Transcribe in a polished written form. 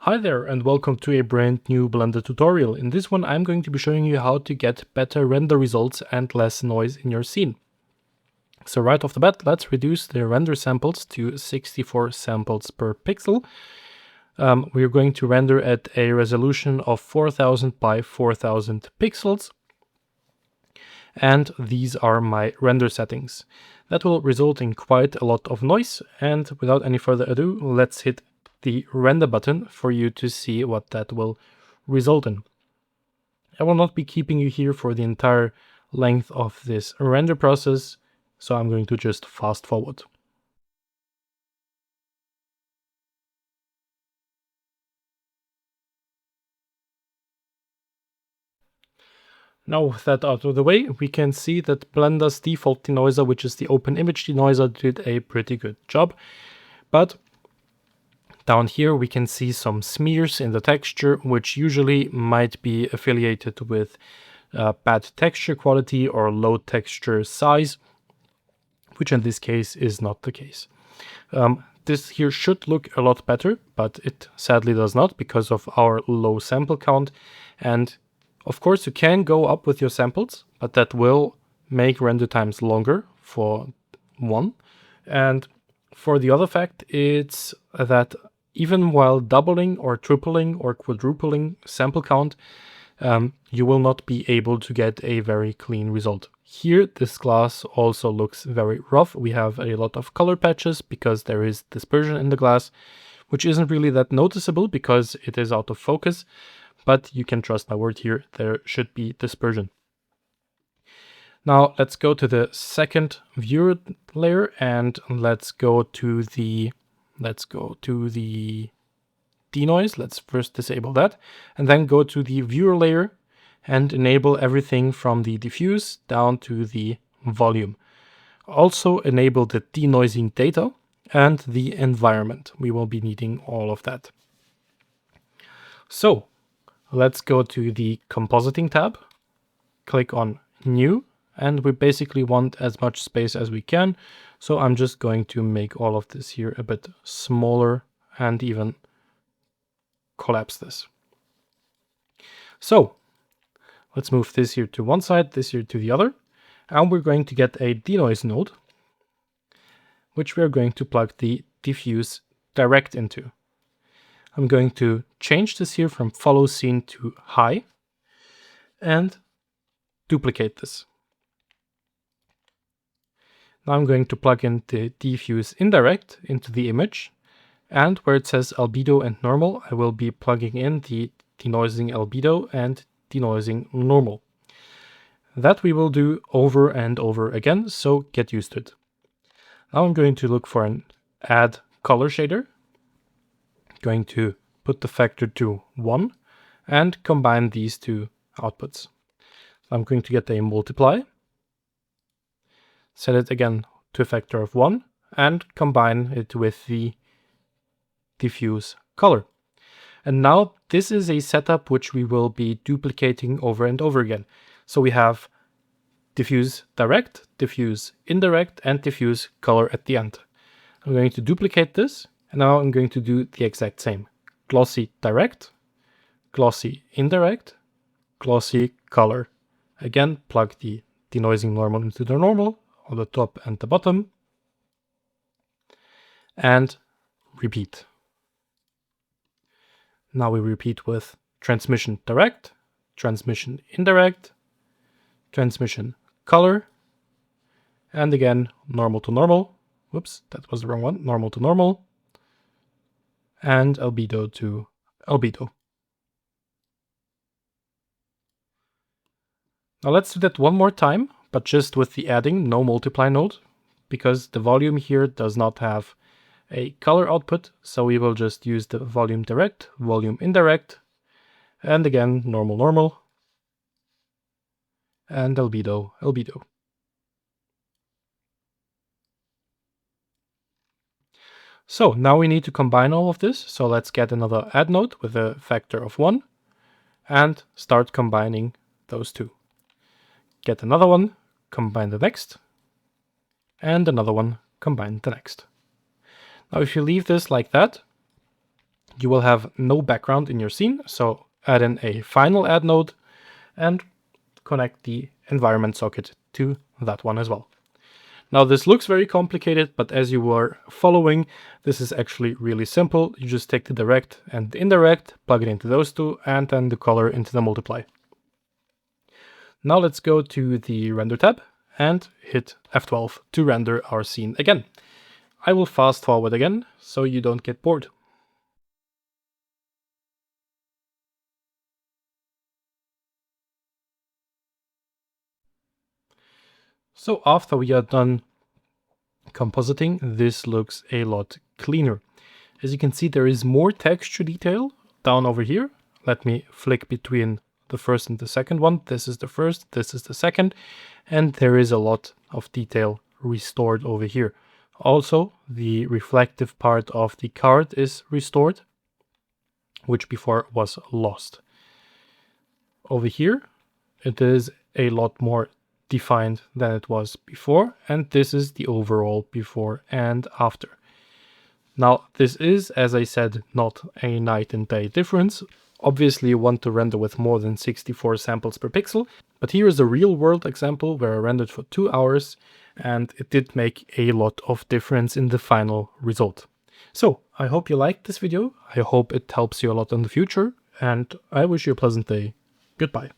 Hi there and welcome to a brand new Blender tutorial. In this one I'm going to be showing you how to get better render results and less noise in your scene. So right off the bat, let's reduce the render samples to 64 samples per pixel. We're going to render at a resolution of 4000 by 4000 pixels. And these are my render settings. That will result in quite a lot of noise, and without any further ado, let's hit the render button for you to see what that will result in. I will not be keeping you here for the entire length of this render process, so I'm going to just fast forward. Now with that out of the way, we can see that Blender's default denoiser, which is the open image denoiser, did a pretty good job. But down here we can see some smears in the texture, which usually might be affiliated with bad texture quality or low texture size, which in this case is not the case. This here should look a lot better, but it sadly does not because of our low sample count. And of course you can go up with your samples, but that will make render times longer for one. And for the other fact, it's that even while doubling or tripling or quadrupling sample count, you will not be able to get a very clean result. Here, this glass also looks very rough. We have a lot of color patches because there is dispersion in the glass, which isn't really that noticeable because it is out of focus, but you can trust my word here, there should be dispersion. Now let's go to the second viewer layer and let's go to the denoise. Let's first disable that and then go to the viewer layer and enable everything from the diffuse down to the volume. Also enable the denoising data and the environment. We will be needing all of that. So let's go to the compositing tab, click on new, and we basically want as much space as we can. So I'm just going to make all of this here a bit smaller and even collapse this. So let's move this here to one side, this here to the other, and we're going to get a denoise node, which we're going to plug the diffuse direct into. I'm going to change this here from follow scene to high and duplicate this. Now I'm going to plug in the diffuse indirect into the image, and where it says albedo and normal, I will be plugging in the denoising albedo and denoising normal. That we will do over and over again, so get used to it. Now I'm going to look for an add color shader, going to put the factor to 1 and combine these two outputs. I'm going to get a multiply, set it again to a factor of 1 and combine it with the diffuse color. And now this is a setup which we will be duplicating over and over again. So we have diffuse direct, diffuse indirect, and diffuse color at the end. I'm going to duplicate this, and now I'm going to do the exact same. Glossy direct, glossy indirect, glossy color. Again, plug the denoising normal into the normal on the top and the bottom, and repeat. Now we repeat with transmission direct, transmission indirect, transmission color, and again normal to normal. Whoops, that was the wrong one. Normal to normal, and albedo to albedo. Now let's do that one more time, but just with the adding, no multiply node, because the volume here does not have a color output, so we will just use the volume direct, volume indirect, and again normal normal, and albedo albedo. So now we need to combine all of this, so let's get another add node with a factor of 1 and start combining those two. Get another one, combine the next, and another one, combine the next. Now if you leave this like that, you will have no background in your scene, so add in a final add node and connect the environment socket to that one as well. Now this looks very complicated, but as you were following, this is actually really simple. You just take the direct and the indirect, plug it into those two, and then the color into the multiply. Now let's go to the render tab and hit F12 to render our scene again. I will fast forward again so you don't get bored. So after we are done compositing, this looks a lot cleaner. As you can see, there is more texture detail down over here. Let me flick between the first and the second one. This is the first, this is the second, and there is a lot of detail restored over here. Also, the reflective part of the card is restored, which before was lost. Over here, it is a lot more defined than it was before, and this is the overall before and after. Now, this is, as I said, not a night and day difference. Obviously, you want to render with more than 64 samples per pixel, but here is a real-world example where I rendered for 2 hours, and it did make a lot of difference in the final result. So, I hope you liked this video, I hope it helps you a lot in the future, and I wish you a pleasant day. Goodbye.